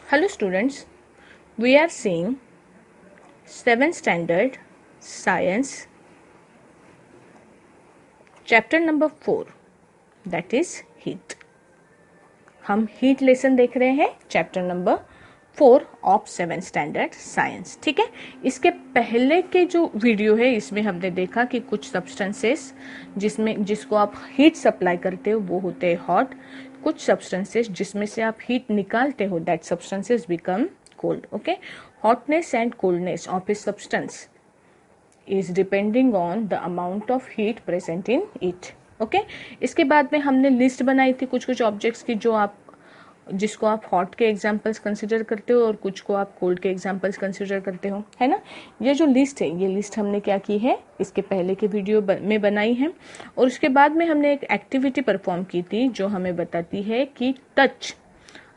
Hello students, we are seeing 7th standard science chapter number 4 that is heat. हम heat lesson देख रहे हैं chapter number 4 of 7th standard science. ठीक है, इसके पहले के जो वीडियो है इसमें हमने देखा कि कुछ सब्सटेंसेस जिसको आप हीट सप्लाई करते हो वो होते हैं हॉट. कुछ सब्सटेंसेस जिसमें से आप हीट निकालते हो that substances become cold. Okay, hotness and coldness of a substance is depending on the amount of heat present in it. Okay, इसके बाद में हमने लिस्ट बनाई थी कुछ ऑब्जेक्ट्स की जिसको आप हॉट के एग्जांपल्स कंसिडर करते हो और कुछ को आप कोल्ड के एग्जांपल्स कंसिडर करते हो, है ना. ये जो लिस्ट है ये लिस्ट हमने क्या की है इसके पहले के वीडियो में बनाई है. और उसके बाद में हमने एक एक्टिविटी परफॉर्म की थी जो हमें बताती है कि touch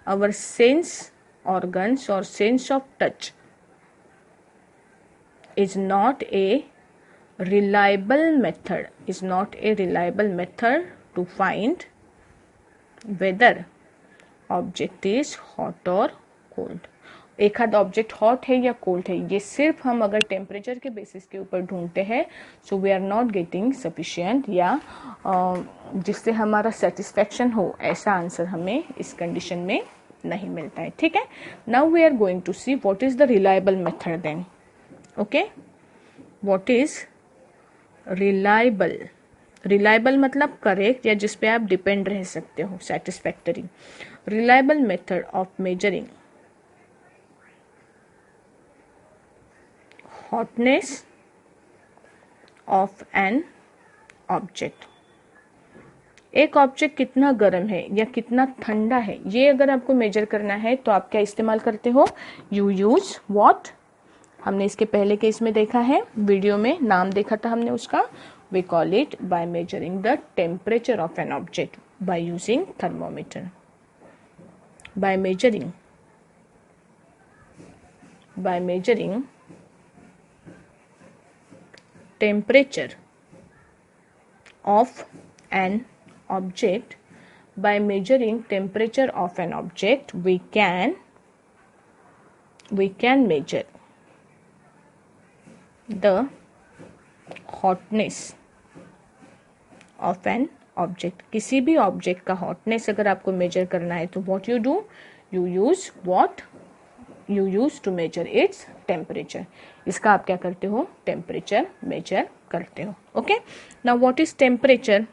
our sense organs or sense of touch is not a reliable method to find whether object is hot or cold. एक आध ऑब्जेक्ट हॉट है या कोल्ड है ये सिर्फ हम अगर टेम्परेचर के बेसिस के ऊपर ढूंढते हैं so we are not getting sufficient या जिससे हमारा सेटिस्फेक्शन हो ऐसा आंसर हमें इस कंडीशन में नहीं मिलता है. ठीक है, now we are going to see what is the reliable method then. Okay, what is reliable मतलब करेक्ट या जिस पे आप डिपेंड रह सकते हो, satisfactory. Reliable method of measuring hotness of an object. एक ऑब्जेक्ट कितना गर्म है या कितना ठंडा है ये अगर आपको मेजर करना है तो आप क्या इस्तेमाल करते हो, यू यूज व्हाट. हमने इसके पहले केस में देखा है, वीडियो में नाम देखा था हमने उसका. We call it by measuring the temperature of an object by using thermometer. By measuring temperature of an object, by measuring temperature of an object we can measure the hotness of an object. किसी भी object का hotness अगर आपको major करना है तो what you do, you use what you use to measure its temperature. इसका आप क्या करते हो, टेम्परेचर मेजर करते हो. Okay, now what is temperature.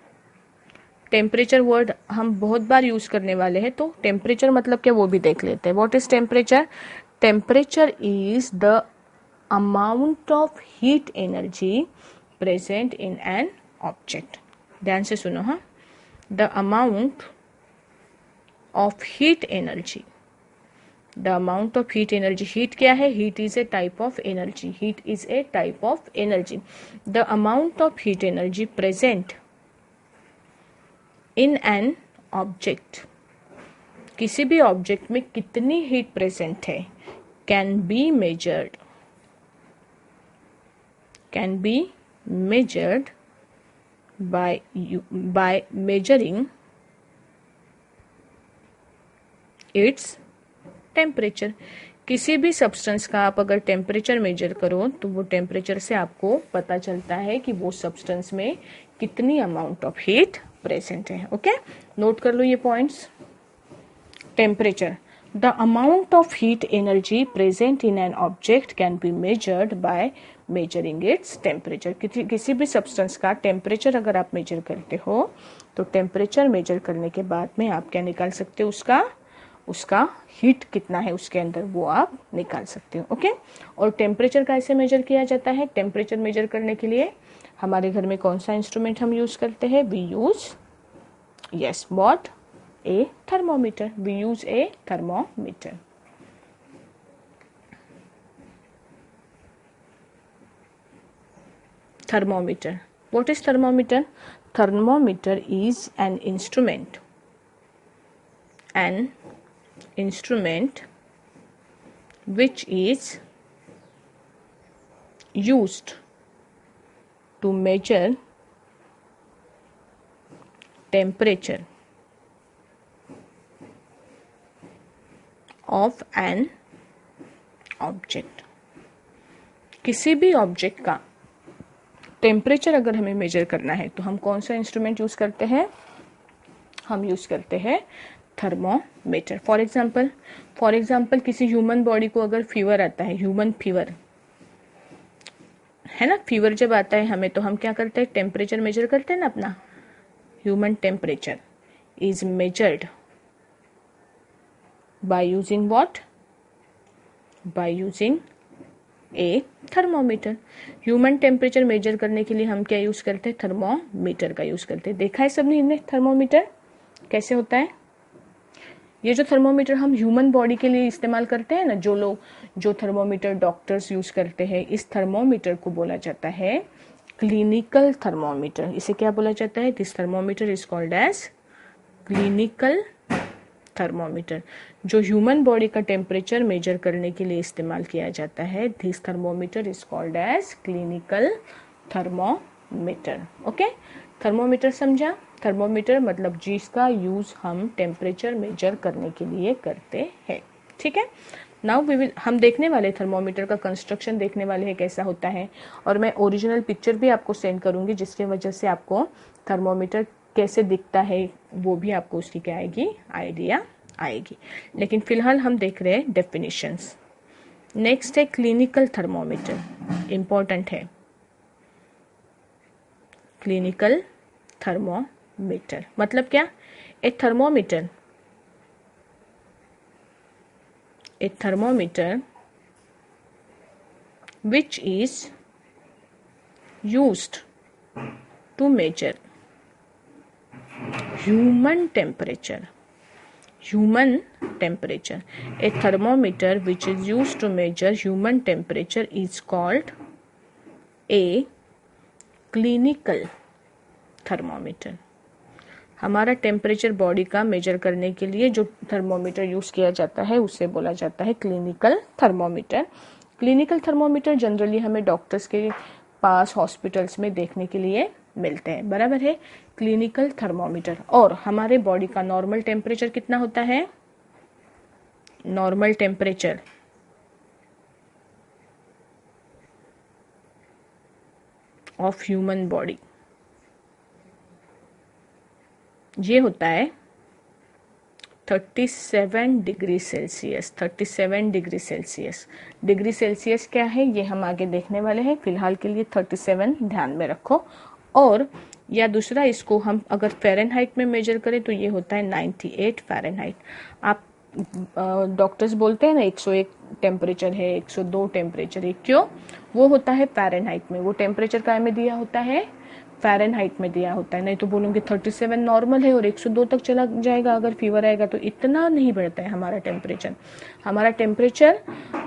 Temperature word हम बहुत बार यूज करने वाले हैं तो टेम्परेचर मतलब क्या वो भी देख लेते हैं. What is temperature. Temperature is the amount of heat energy present in an object. ध्यान से सुनो. हाँ, the amount of heat energy. The amount of heat energy. Heat क्या है, heat is a type of energy. Heat is a type of energy. The amount of heat energy present in an object. किसी भी object में कितनी heat present है can be measured by measuring its temperature. किसी भी substance का आप अगर टेम्परेचर मेजर करो तो वो टेम्परेचर से आपको पता चलता है कि वो सब्सटेंस में कितनी अमाउंट ऑफ हीट प्रेजेंट है. ओके, नोट कर लो ये points. Temperature. The amount of heat energy present in an object can be measured by measuring its temperature. किसी भी सब्सटेंस का टेम्परेचर अगर आप मेजर करते हो तो टेम्परेचर मेजर करने के बाद में आप क्या निकाल सकते हो, उसका हीट कितना है उसके अंदर वो आप निकाल सकते हो. ओके, और टेम्परेचर कैसे मेजर किया जाता है. टेम्परेचर मेजर करने के लिए हमारे घर में कौन सा इंस्ट्रूमेंट हम यूज करते हैं, we use yes what, a thermometer. We use a thermometer. Thermometer. What is thermometer? Thermometer is an instrument which is used to measure temperature of an object. किसी भी ऑब्जेक्ट का टेम्परेचर अगर हमें major करना है तो हम कौन सा इंस्ट्रूमेंट यूज करते हैं? हम यूज करते हैं थर्मोमीटर। फॉर एग्जाम्पल किसी ह्यूमन बॉडी को अगर फीवर आता है, ह्यूमन फीवर है ना, फीवर जब आता है हमें, तो हम क्या करते हैं? टेम्परेचर मेजर करते हैं ना अपना। Human temperature is measured by using what? By using A thermometer. Human temperature measure करने के लिए हम क्या यूज करते हैं? थर्मोमीटर का यूज करते हैं। देखा है सबने इन्हें थर्मोमीटर कैसे होता है? ये जो थर्मोमीटर हम ह्यूमन बॉडी के लिए इस्तेमाल करते हैं ना, जो थर्मोमीटर डॉक्टर्स यूज करते हैं, इस थर्मोमीटर को बोला जाता है क्लिनिकल थर्मोमीटर। इसे क्या बोला जाता है? This thermometer is called as clinical thermometer. जो ह्यूमन बॉडी का टेम्परेचर मेजर करने के लिए इस्तेमाल किया जाता है, this thermometer is called as clinical thermometer. Okay, thermometer समझा? थर्मोमीटर मतलब जिसका यूज हम टेम्परेचर मेजर करने के लिए करते हैं। ठीक है, नाउ हम देखने वाले थर्मोमीटर का कंस्ट्रक्शन देखने वाले हैं कैसा होता है, और मैं ओरिजिनल पिक्चर भी आपको सेंड करूंगी जिसके वजह से आपको थर्मोमीटर कैसे दिखता है वो भी आपको उसकी क्या आएगी? आइडिया आएगी। लेकिन फिलहाल हम देख रहे हैं डेफिनेशंस। नेक्स्ट है क्लिनिकल थर्मोमीटर, इंपॉर्टेंट है। क्लिनिकल थर्मोमीटर मतलब क्या? ए thermometer which is used to measure human temperature. A thermometer which is used to measure human temperature is called a clinical thermometer. हमारा टेम्परेचर बॉडी का major करने के लिए जो थर्मोमीटर यूज किया जाता है उसे बोला जाता है clinical thermometer. Clinical thermometer generally हमें डॉक्टर्स के पास हॉस्पिटल्स में देखने के लिए मिलते हैं, बराबर है। Clinical thermometer. और हमारे बॉडी का नॉर्मल टेम्परेचर कितना होता है? Normal temperature of human body ये होता है 37 degree Celsius. 37 degree Celsius. Degree Celsius क्या है ये हम आगे देखने वाले हैं। फिलहाल के लिए 37 ध्यान में रखो। और या दूसरा, इसको हम अगर फ़ारेनहाइट में मेजर करें तो ये होता है 98 फ़ारेनहाइट। आप डॉक्टर्स बोलते हैं ना 101 टेम्परेचर है, 102 टेम्परेचर है, क्यों? वो होता है फ़ारेनहाइट में। वो टेम्परेचर क्या में दिया होता है? फ़ारेनहाइट में दिया होता है। नहीं तो बोलूँगी 37 नॉर्मल है और 102 तक चला जाएगा अगर फीवर आएगा, तो इतना नहीं बढ़ता है हमारा टेम्परेचर। हमारा टेम्परेचर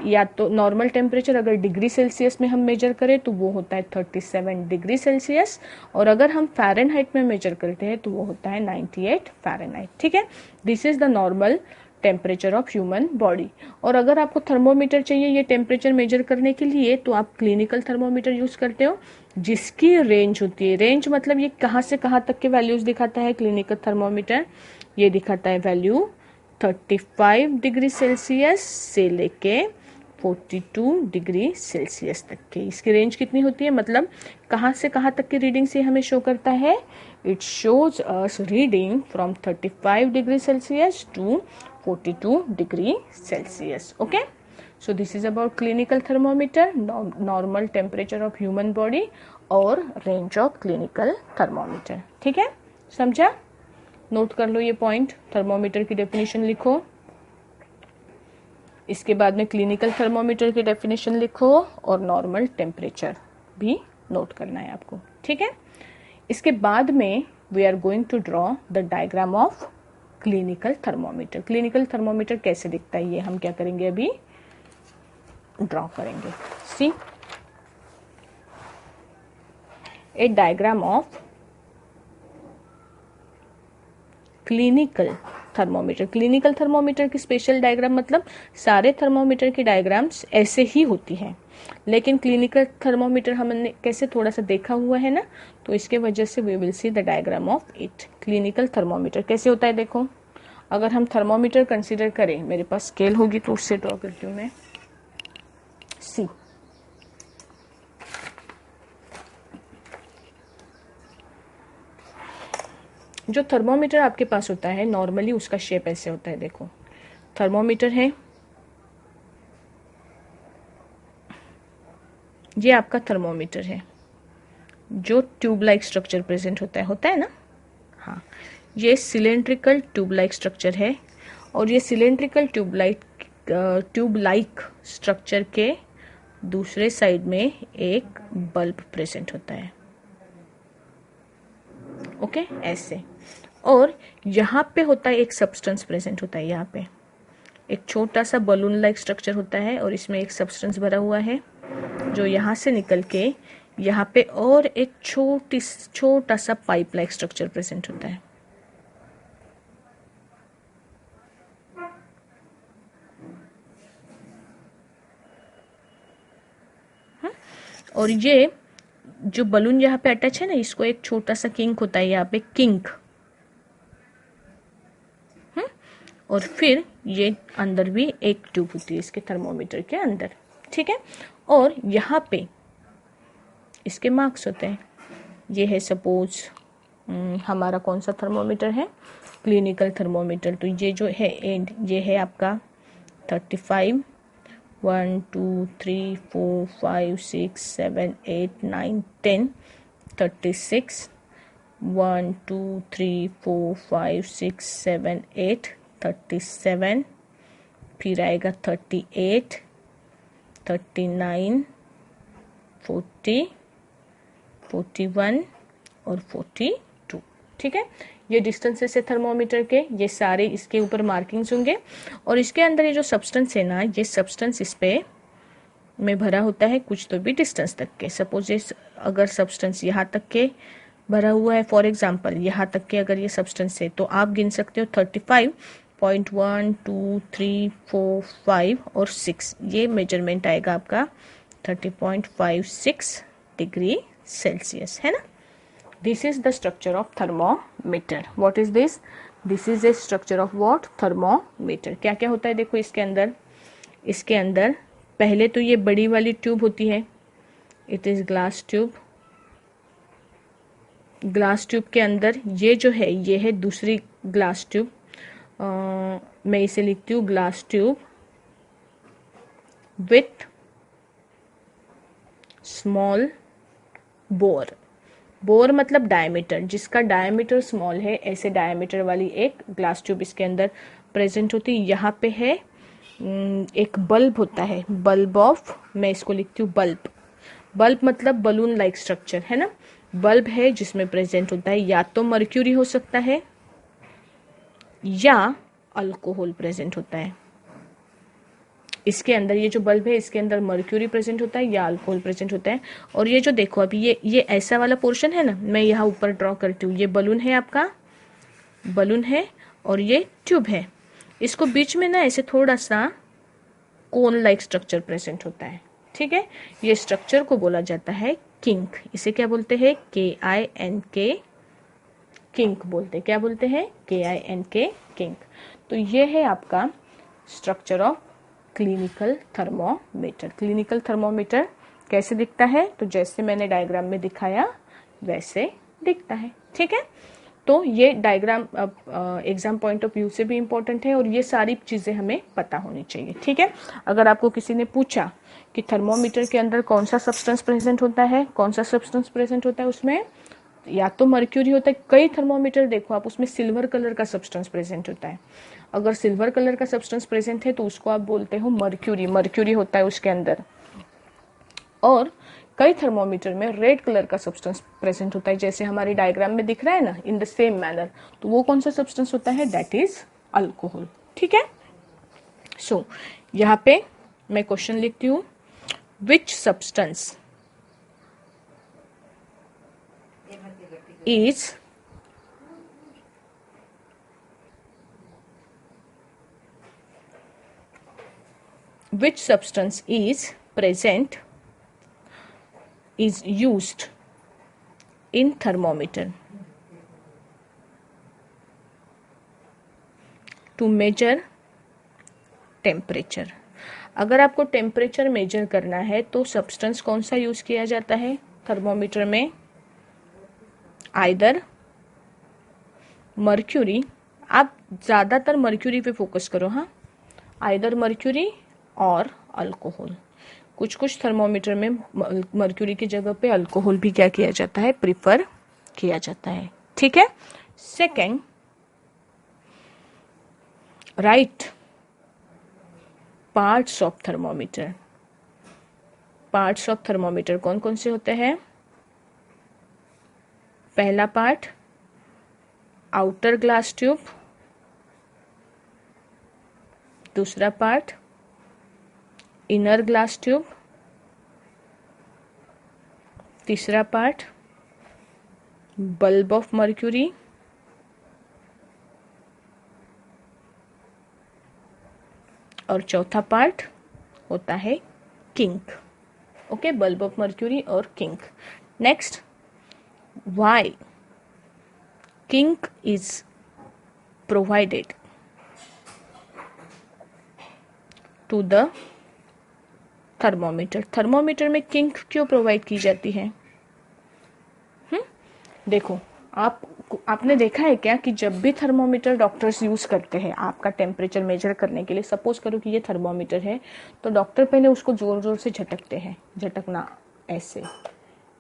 या तो नॉर्मल टेम्परेचर अगर डिग्री सेल्सियस में हम मेजर करें तो वो होता है 37 डिग्री सेल्सियस, और अगर हम फ़ारेनहाइट में मेजर करते हैं तो वो होता है 98 फ़ारेनहाइट। ठीक है, this is the normal temperature of human body. और अगर आपको थर्मोमीटर चाहिए ये टेम्परेचर मेजर करने के लिए तो आप क्लिनिकल थर्मोमीटर यूज करते हो, जिसकी रेंज होती है। रेंज मतलब ये कहाँ से कहाँ तक के वैल्यूज दिखाता है क्लिनिकल थर्मोमीटर? ये दिखाता है वैल्यू 35 डिग्री सेल्सियस से लेके 42 डिग्री सेल्सियस तक के। इसकी रेंज कितनी होती है? मतलब कहाँ से कहाँ तक की रीडिंग से हमें शो करता है? It shows us reading from 35 degree Celsius to 42 degree Celsius. Okay, so this is about clinical thermometer, normal temperature of human body और range of clinical thermometer। ठीक है, समझा? नोट कर लो ये पॉइंट। थर्मोमीटर की डेफिनेशन लिखो, इसके बाद में क्लिनिकल थर्मोमीटर की डेफिनेशन लिखो और नॉर्मल टेम्परेचर भी नोट करना है आपको। ठीक है, इसके बाद में we are going to draw the diagram of clinical thermometer. Clinical thermometer कैसे दिखता है ये हम क्या करेंगे? अभी ड्रॉ करेंगे। See a diagram of clinical thermometer. Clinical thermometer की स्पेशल डायग्राम मतलब सारे थर्मोमीटर की डायग्राम्स ऐसे ही होती हैं, लेकिन क्लिनिकल थर्मोमीटर हमने कैसे थोड़ा सा देखा हुआ है ना, तो इसके वजह से we will see the diagram of it. Clinical thermometer कैसे होता है देखो। अगर हम थर्मोमीटर कंसीडर करें, मेरे पास स्केल होगी तो उससे ड्रॉ करती हूँ मैं। सी, जो थर्मोमीटर आपके पास होता है नॉर्मली उसका शेप ऐसे होता है। देखो, थर्मोमीटर है, ये आपका थर्मोमीटर है जो ट्यूब लाइक स्ट्रक्चर प्रेजेंट होता है ना। हाँ, ये सिलेंड्रिकल ट्यूब लाइक स्ट्रक्चर है और ये सिलेंड्रिकल ट्यूब लाइक स्ट्रक्चर के दूसरे साइड में एक बल्ब प्रेजेंट होता है। ओके, ऐसे। और यहाँ पे होता है एक सब्सटेंस प्रेजेंट होता है। यहाँ पे एक छोटा सा बलून लाइक स्ट्रक्चर होता है और इसमें एक सब्सटेंस भरा हुआ है जो यहाँ से निकल के यहाँ पे और एक छोटा सा पाइप लाइक स्ट्रक्चर प्रेजेंट होता है। और ये जो बलून यहाँ पे अटैच है ना, इसको एक छोटा सा किंक होता है यहाँ पे, किंक। और फिर ये अंदर भी एक ट्यूब होती है इसके थर्मोमीटर के अंदर, ठीक है। और यहाँ पे इसके मार्क्स होते हैं। ये है सपोज हमारा कौन सा थर्मोमीटर है, क्लिनिकल थर्मोमीटर। तो ये जो है ये है आपका 35, 1 2 3 4 5 6 7 8 9 10, 36, 1 2 3 4 5 6 7 8, 37, फिर आएगा 38, 39, 40, 41 और 42, ठीक है। ये डिस्टेंसेस है थर्मोमीटर के, ये सारे इसके ऊपर मार्किंग्स होंगे। और इसके अंदर ये जो सब्सटेंस है ना, ये सब्सटेंस इस पे में भरा होता है कुछ तो भी डिस्टेंस तक के। सपोज ये अगर सब्सटेंस यहाँ तक के भरा हुआ है, फॉर एग्जांपल यहाँ तक के अगर ये सब्सटेंस है, तो आप गिन सकते हो 35.1 2 3 4 5 और 6, ये मेजरमेंट आएगा आपका 30.56 डिग्री सेल्सियस, है ना। This is the structure of thermometer. What is this? This is a structure of what? Thermometer. क्या क्या होता है देखो इसके अंदर। इसके अंदर पहले तो ये बड़ी वाली ट्यूब होती है, it is glass tube. Glass tube के अंदर ये जो है ये है दूसरी ग्लास ट्यूब। मैं इसे लिखती हूँ glass tube with small bore. Bore मतलब डायमीटर, जिसका डायमीटर स्मॉल है, ऐसे डायमीटर वाली एक ग्लास ट्यूब इसके अंदर प्रेजेंट होती है। यहाँ पे है एक बल्ब होता है, बल्ब ऑफ, मैं इसको लिखती हूँ बल्ब। बल्ब मतलब बलून लाइक स्ट्रक्चर, है ना। बल्ब है जिसमें प्रेजेंट होता है या तो मर्क्यूरी हो सकता है या अल्कोहल प्रेजेंट होता है। इसके अंदर ये जो बल्ब है इसके अंदर मर्क्यूरी प्रेजेंट होता है या अल्कोहल प्रेजेंट होता है। और ये जो देखो अभी ये ऐसा वाला पोर्शन है ना, मैं यहाँ ऊपर ड्रॉ करती हूँ, ये बलून है आपका, बलून है और ये ट्यूब है। इसको बीच में ना ऐसे थोड़ा सा कोन लाइक स्ट्रक्चर प्रेजेंट होता है, ठीक है। ये स्ट्रक्चर को बोला जाता है किंक। इसे क्या बोलते हैं? KINK, किंक बोलते हैं। क्या बोलते हैं? KINK, kink. तो ये है आपका structure of clinical thermometer. Clinical thermometer कैसे दिखता है? तो जैसे मैंने डायग्राम में दिखाया वैसे दिखता है, ठीक है। तो ये diagram exam point of view से भी इम्पोर्टेंट है और ये सारी चीज़ें हमें पता होनी चाहिए, ठीक है। अगर आपको किसी ने पूछा कि थर्मोमीटर के अंदर कौन सा सब्सटेंस प्रेजेंट होता है, कौन सा सब्सटेंस प्रेजेंट होता है, उसमें या तो मर्क्यूरी होता है। कई थर्मोमीटर देखो आप, उसमें सिल्वर कलर का सब्सटेंस प्रेजेंट होता है। अगर सिल्वर कलर का सब्सटेंस प्रेजेंट है तो उसको आप बोलते हो मर्क्यूरी, मर्क्यूरी होता है उसके अंदर। और कई थर्मोमीटर में रेड कलर का सब्सटेंस प्रेजेंट होता है, जैसे हमारी डायग्राम में दिख रहा है ना, इन द सेम मैनर। तो वो कौन सा सब्सटेंस होता है? दैट इज अल्कोहल, ठीक है। सो यहाँ पे मैं क्वेश्चन लिखती हूँ, which substance is which substance is present is used in thermometer to measure temperature. अगर आपको टेम्परेचर मेजर करना है तो सब्सटेंस कौन सा यूज किया जाता है थर्मोमीटर में? आइदर मर्क्यूरी, आप ज्यादातर मर्क्यूरी पे फोकस करो, हाँ, आइदर मर्क्यूरी और अल्कोहल। कुछ कुछ थर्मोमीटर में मर्क्यूरी की जगह पे अल्कोहल भी क्या किया जाता है, प्रिफर किया जाता है। ठीक है। Second, right parts of thermometer. Parts of thermometer कौन कौन से होते हैं? पहला पार्ट आउटर ग्लास ट्यूब, दूसरा पार्ट इनर ग्लास ट्यूब, तीसरा पार्ट बल्ब ऑफ मर्क्यूरी, और चौथा पार्ट होता है kink. Okay, bulb of mercury और kink. Next, why kink is provided to the thermometer. Thermometer में किंक क्यों प्रोवाइड की जाती है? देखो, आपने देखा है क्या कि जब भी थर्मोमीटर डॉक्टर्स यूज करते हैं आपका टेम्परेचर मेजर करने के लिए, सपोज करो कि ये थर्मोमीटर है, तो डॉक्टर पहले उसको जोर जोर से झटकते हैं, झटकना ऐसे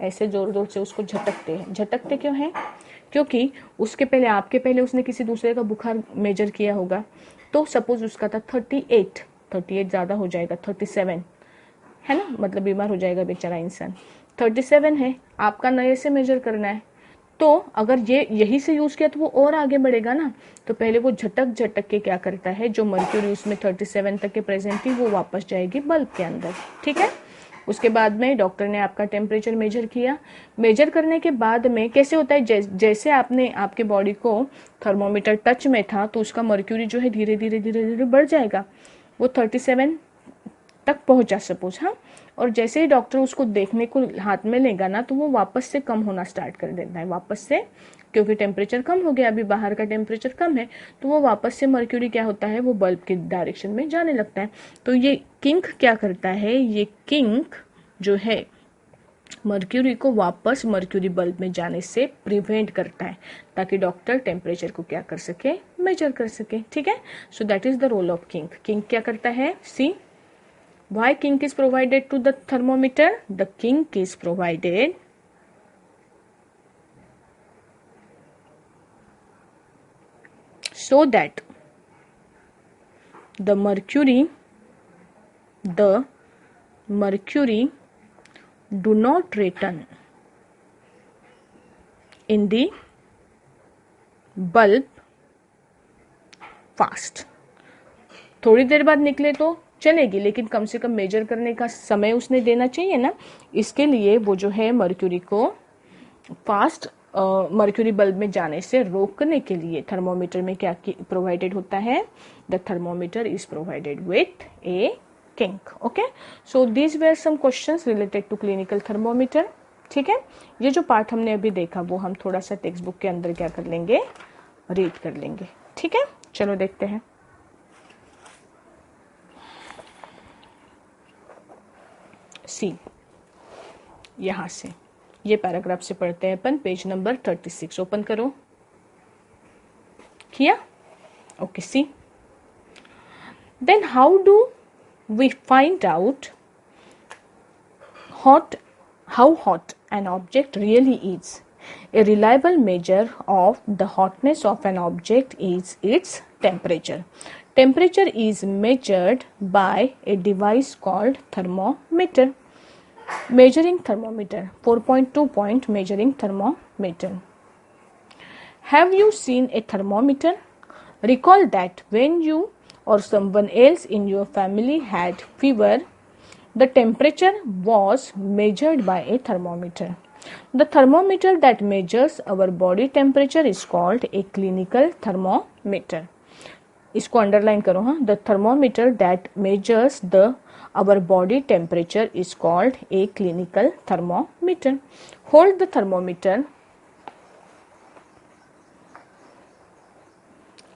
ऐसे जोर जोर से उसको झटकते हैं। झटकते क्यों हैं? क्योंकि उसके पहले, आपके पहले उसने किसी दूसरे का बुखार मेजर किया होगा, तो सपोज उसका था 38 ज़्यादा हो जाएगा, 37 है ना, मतलब बीमार हो जाएगा बेचारा इंसान। 37 है, आपका नए से मेजर करना है, तो अगर ये यही से यूज किया तो वो और आगे बढ़ेगा ना। तो पहले वो झटक झटक के क्या करता है, जो मर्क्यूरी उसमें 37 तक के प्रेजेंट थी वो वापस जाएगी बल्ब के अंदर। ठीक है। उसके बाद में डॉक्टर ने आपका टेम्परेचर मेजर किया। मेजर करने के बाद में कैसे होता है, जैसे आपने आपके बॉडी को थर्मोमीटर टच में था तो उसका मर्क्यूरी जो है धीरे धीरे धीरे धीरे बढ़ जाएगा, वो 37 तक पहुंचा सपोज, हाँ, और जैसे ही डॉक्टर उसको देखने को हाथ में लेगा ना तो वो वापस से कम होना स्टार्ट कर देता है, वापस से, क्योंकि टेम्परेचर कम हो गया, अभी बाहर का टेम्परेचर कम है, तो वो वापस से मर्क्यूरी क्या होता है, वो बल्ब की डायरेक्शन में जाने लगता है। तो ये किंक क्या करता है, ये किंक जो है मर्क्यूरी को वापस मर्क्यूरी बल्ब में जाने से प्रिवेंट करता है, ताकि डॉक्टर टेम्परेचर को क्या कर सके, मेजर कर सके। ठीक है। So that is the role of kink. Kink क्या करता है, सी why kink is provided to the thermometer? The kink is provided so that the mercury do not return in the bulb fast. थोड़ी देर बाद निकले तो चलेगी, लेकिन कम से कम मेजर करने का समय उसने देना चाहिए ना। इसके लिए वो जो है मर्क्यूरी को फास्ट मर्क्यूरी बल्ब में जाने से रोकने के लिए थर्मोमीटर में क्या प्रोवाइडेड होता है, the thermometer is provided with a kink. Okay, so these were some questions related to clinical thermometer. ठीक है। ये जो पार्ट हमने अभी देखा वो हम थोड़ा सा टेक्स्ट बुक के अंदर क्या कर लेंगे, रीड कर लेंगे। ठीक है, चलो देखते हैं। सी, यहां से ये पैराग्राफ से पढ़ते हैं अपन, पेज नंबर 36 ओपन करो। किया? Okay, see, then how do we find out how hot an object really is? A reliable measure of the hotness of an object is its temperature. Temperature is measured by a device called thermometer. Measuring thermometer, 4.2 point measuring thermometer. Have you seen a thermometer? Recall that when you or someone else in your family had fever, the temperature was measured by a thermometer. The thermometer that measures our body temperature is called a clinical thermometer. इसको underline करो, हाँ। The thermometer that measures our body temperature is called a clinical thermometer. Hold the thermometer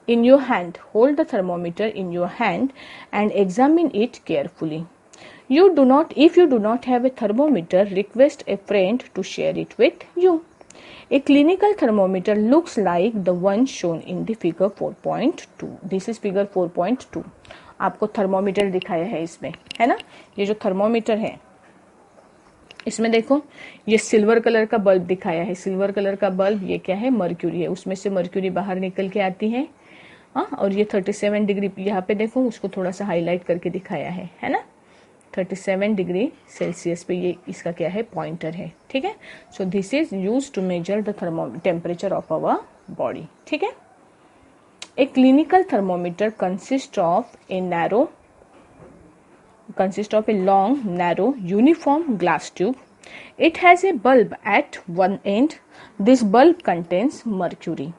in your hand. Hold the thermometer in your hand and examine it carefully. If you do not have a thermometer, request a friend to share it with you. A clinical thermometer looks like the one shown in the figure 4.2. This is figure 4.2. आपको thermometer दिखाया है इसमें, है ना। ये जो thermometer है इसमें देखो, ये सिल्वर कलर का बल्ब दिखाया है। सिल्वर कलर का बल्ब ये क्या है, मर्क्यूरी है। उसमें से मर्क्यूरी बाहर निकल के आती है। और ये 37 डिग्री, यहाँ पे देखो उसको थोड़ा सा हाईलाइट करके दिखाया है ना। 37 डिग्री सेल्सियस पे ये इसका क्या है, पॉइंटर है। ठीक है, so this is use to measure the temperature of our body. ठीक है, a clinical thermometer consist of a long, narrow, uniform glass tube. It has a bulb at one end. This bulb contains mercury.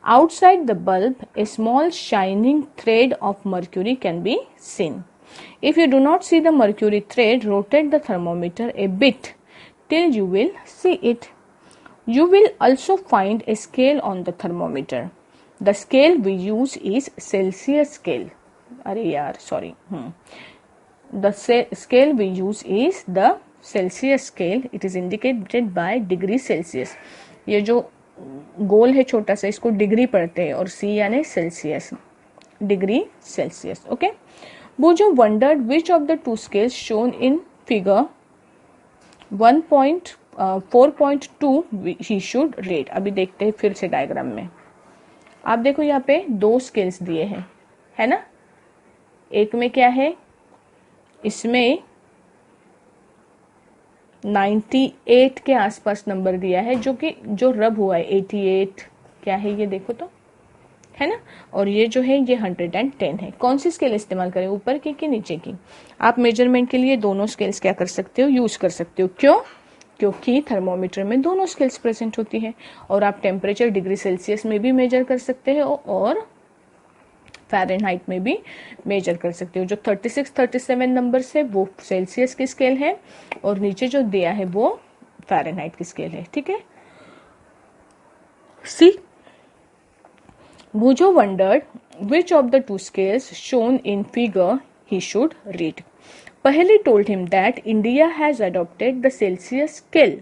Outside the bulb, a small shining thread of mercury can be seen. If you do not see the mercury thread, rotate the thermometer a bit till you will see it. You will also find a scale on the thermometer. The scale we use is Celsius scale. The scale we use is the Celsius scale. It is indicated by degree Celsius. ये जो गोल है छोटा सा, इसको degree पढ़ते हैं, और सी यानी Celsius, degree Celsius. Okay, Bujo wondered which of the two scales shown in figure 4.2 he should rate. अभी देखते हैं फिर से डायग्राम में। आप देखो यहाँ पे दो स्केल्स दिए हैं, है ना। एक में क्या है, इसमें 98 के आसपास नंबर दिया है, जो रब हुआ है 88 क्या है ये देखो तो, है ना। और ये जो है ये 110 है। कौन सी स्केल इस्तेमाल करें, ऊपर की कि नीचे की। आप मेजरमेंट के लिए दोनों स्केल्स क्या कर सकते हो, यूज कर सकते हो। क्यों? क्योंकि थर्मोमीटर में दोनों स्केल्स प्रेजेंट होती है, और आप टेम्परेचर डिग्री सेल्सियस में भी मेजर कर सकते हो और फ़ारेनहाइट में भी मेजर कर सकते हो। जो 36-37 नंबर है वो सेल्सियस की स्केल है, और नीचे जो दिया है वो फ़ारेनहाइट की स्केल है। ठीक है, सी Bujo wondered which of the two scales shown in figure he should read. Paheli told him that India has adopted the Celsius scale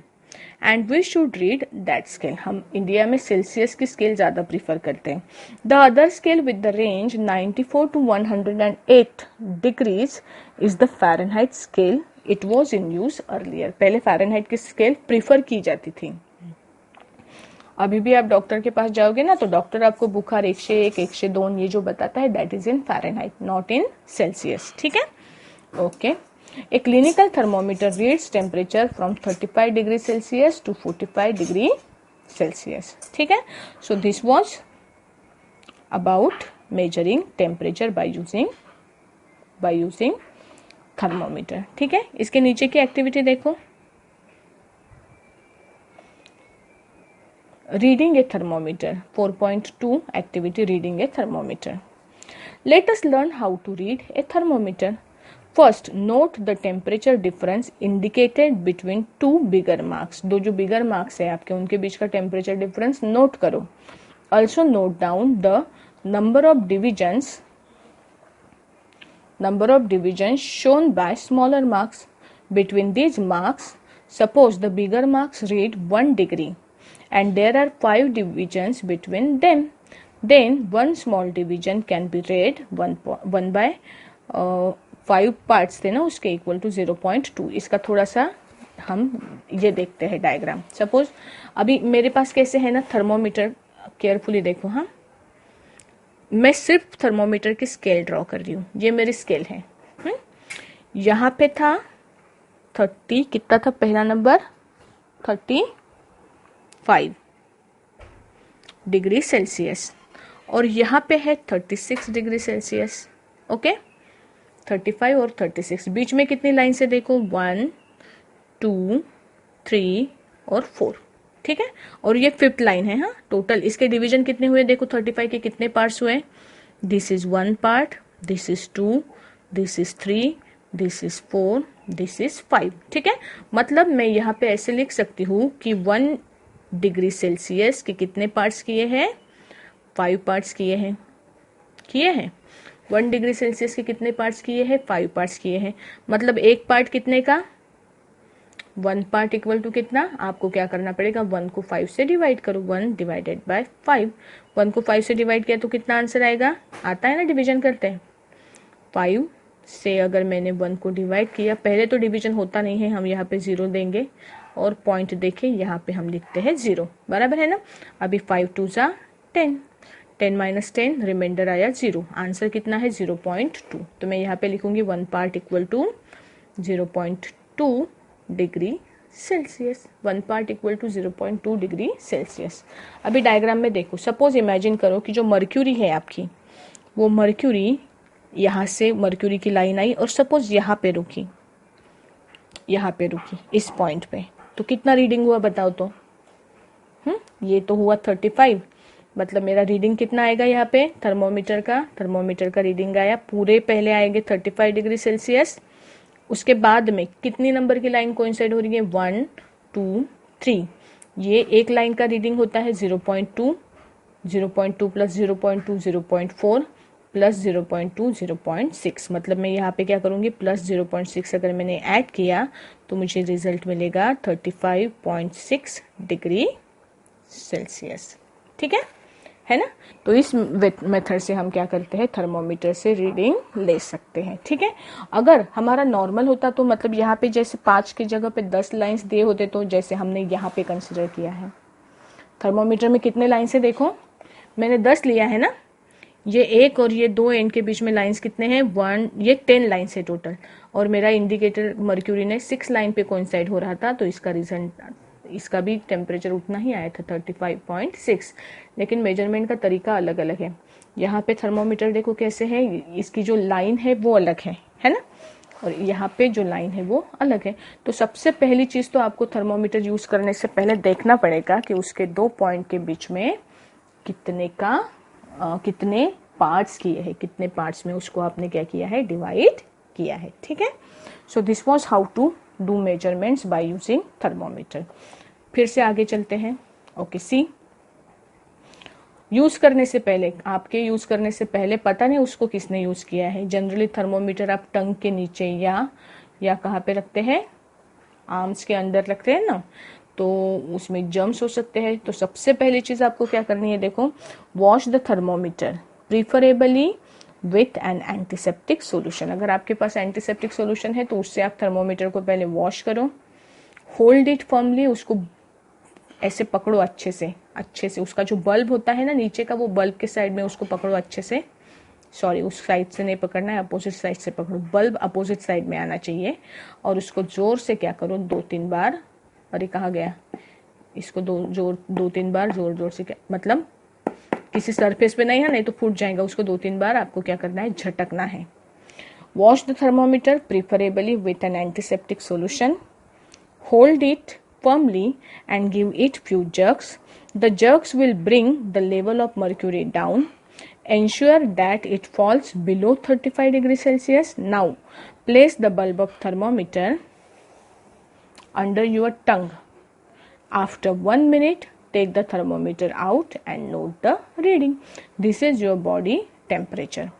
and we should read that scale. हम India में Celsius की scale ज़्यादा prefer करते हैं। The other scale with the range 94 to 108 degrees is the Fahrenheit scale. It was in use earlier. पहले Fahrenheit की scale prefer की जाती थी। अभी भी आप डॉक्टर के पास जाओगे ना, तो डॉक्टर आपको बुखार 101, 102 ये जो बताता है that is in Fahrenheit, not in Celsius. ठीक है, okay. A clinical thermometer reads temperature from 35 degree Celsius to 45 degree Celsius. ठीक है, so this was about measuring temperature by using thermometer. ठीक है, इसके नीचे की एक्टिविटी देखो। Reading a thermometer, 4.2 activity, reading a thermometer. Let us learn how to read a thermometer. First, note the temperature difference indicated between two bigger marks. दो जो bigger marks है आपके, उनके बीच का temperature difference note करो. Also note down the number of divisions shown by smaller marks. Between these marks, suppose the bigger marks read 1 degree. And there are 5 divisions between them. Then one small division can be read 1 by 5 parts थे ना उसके equal to 0.2। इसका थोड़ा सा हम ये देखते हैं डायग्राम। सपोज अभी मेरे पास कैसे है ना थर्मोमीटर, केयरफुली देखो। हाँ, मैं सिर्फ थर्मोमीटर की स्केल ड्रॉ कर रही हूँ। ये मेरी स्केल है। यहाँ पे था 30, कितना था पहला नंबर, 35 डिग्री सेल्सियस, और यहाँ पे है 36 डिग्री सेल्सियस। ओके, 35 और 36 बीच में कितनी लाइन से देखो, 1 2 3 और 4। ठीक है, और ये 5th लाइन है। हाँ, टोटल इसके डिवीजन कितने हुए देखो, 35 के कितने पार्ट्स हुए, this is 1 part, this is 2, this is 3, this is 4, this is 5। ठीक है, मतलब मैं यहाँ पे ऐसे लिख सकती हूँ कि 1 डिग्री सेल्सियस के कितने पार्ट्स किए हैं, 5 पार्ट्स किए हैं। किए हैं। 1 डिग्री सेल्सियस के कितने पार्ट्स किए हैं? 5 पार्ट्स किए हैं। मतलब एक पार्ट कितने का? 1 पार्ट इक्वल टू कितना? आपको क्या करना पड़ेगा? 1 को 5 से डिवाइड करो, 1 डिवाइडेड बाय 5। 1 को 5 से डिवाइड किया तो कितना आंसर आएगा? आता है ना, डिवीजन करते हैं। 5 से अगर मैंने 1 को डिवाइड किया, पहले तो डिवीजन होता नहीं है, हम यहाँ पे 0 देंगे और पॉइंट देखे यहाँ पे हम लिखते हैं 0, बराबर है ना। अभी 5 2 ज़ा 10, 10 माइनस 10 रिमाइंडर आया 0, आंसर कितना है? 0.2। तो मैं यहाँ पे लिखूंगी 1 part equal to 0.2 degree Celsius. 1 part equal to 0.2 degree Celsius. अभी डायग्राम में देखो, सपोज इमेजिन करो कि जो मर्क्यूरी है आपकी, वो मर्क्यूरी यहाँ से मर्क्यूरी की लाइन आई और सपोज यहाँ पे रुकी, यहाँ पे रुकी इस पॉइंट पे, तो कितना रीडिंग हुआ बताओ तो? ये तो हुआ 35, मतलब मेरा रीडिंग कितना आएगा यहाँ पे? थर्मोमीटर का रीडिंग आया, पूरे पहले आएंगे 35 डिग्री सेल्सियस। उसके बाद में कितनी नंबर की लाइन कोइंसाइड हो रही है? 1 2 3। ये एक लाइन का रीडिंग होता है 0.2, 0.2 प्लस 0.2 0.4 प्लस 0.2 0.6। मतलब मैं यहाँ पे क्या करूँगी? प्लस 0.6 अगर मैंने ऐड किया तो मुझे रिजल्ट मिलेगा 35.6 डिग्री सेल्सियस। ठीक है ना। तो इस मेथड से हम क्या करते हैं? थर्मोमीटर से रीडिंग ले सकते हैं। ठीक है। अगर हमारा नॉर्मल होता तो मतलब यहाँ पे जैसे 5 की जगह पे 10 लाइंस दिए होते, तो जैसे हमने यहाँ पे कंसिडर किया है। थर्मोमीटर में कितने लाइंस है? देखो मैंने 10 लिया है ना, ये 1 और ये 2 एंड के बीच में लाइंस कितने हैं? 1, ये 10 लाइंस है टोटल। और मेरा इंडिकेटर मर्क्यूरी ने 6 लाइन पे कोइंसाइड हो रहा था, तो इसका रिजल्ट, इसका भी टेम्परेचर उतना ही आया था 35.6। लेकिन मेजरमेंट का तरीका अलग अलग है। यहाँ पे थर्मोमीटर देखो कैसे है, इसकी जो लाइन है वो अलग है ना, और यहाँ पे जो लाइन है वो अलग है। तो सबसे पहली चीज तो आपको थर्मोमीटर यूज करने से पहले देखना पड़ेगा कि उसके 2 पॉइंट के बीच में कितने पार्ट्स किए हैं, कितने पार्ट्स में उसको आपने क्या किया है? डिवाइड किया है। ठीक है। So this was how to do measurements by using thermometer. फिर से आगे चलते हैं। ओके, सी यूज करने से पहले, आपके यूज करने से पहले पता नहीं उसको किसने यूज किया है। जनरली थर्मोमीटर आप टंग के नीचे या कहाँ पे रखते हैं? आर्म्स के अंदर रखते हैं ना, तो उसमें जर्म्स हो सकते हैं। तो सबसे पहली चीज आपको क्या करनी है? देखो, wash the thermometer preferably with an antiseptic solution. अगर आपके पास एंटीसेप्टिक सोल्यूशन है तो उससे आप थर्मोमीटर को पहले वॉश करो। होल्ड इट फर्मली, उसको ऐसे पकड़ो अच्छे से उसका जो बल्ब होता है ना नीचे का, वो बल्ब के साइड में उसको पकड़ो अच्छे से। सॉरी, उस साइड से नहीं पकड़ना है, अपोजिट साइड से पकड़ो। बल्ब अपोजिट साइड में आना चाहिए और उसको जोर से क्या करो? 2-3 बार। अरे कहाँ गया? इसको 2-3 बार जोर से, क्या मतलब किसी सरफेस पे नहीं है, नहीं तो फूट जाएगा। उसको 2-3 बार आपको क्या करना है? झटकना है। Wash the thermometer preferably with an antiseptic solution. Hold it firmly and give it few jerks. The jerks will bring the level of mercury down. Ensure that it falls below 35 degrees Celsius. Now, place the bulb of thermometer under your tongue. After 1 minute, take the thermometer out and note the reading. This is your body temperature.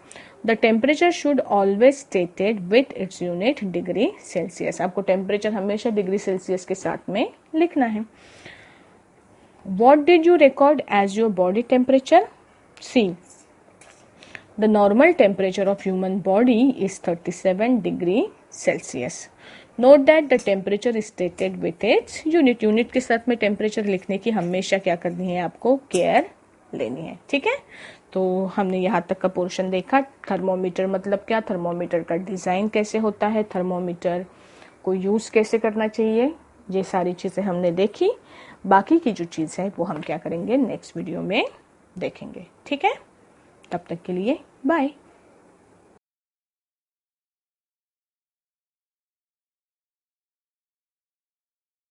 The temperature should always stated with its unit degree Celsius. आपको temperature हमेशा degree Celsius के साथ में लिखना है। What did you record as your body temperature? See, the normal temperature of human body is 37 degree Celsius. Note that the temperature is stated with its unit. Unit के साथ में temperature लिखने की हमेशा क्या करनी है? आपको केयर लेनी है। ठीक है। तो हमने यहाँ तक का पोर्शन देखा। थर्मोमीटर मतलब क्या, थर्मोमीटर का डिज़ाइन कैसे होता है, थर्मोमीटर को यूज़ कैसे करना चाहिए, ये सारी चीज़ें हमने देखी। बाकी की जो चीज़ है वो हम क्या करेंगे? नेक्स्ट वीडियो में देखेंगे। ठीक है। तब तक के लिए बाय।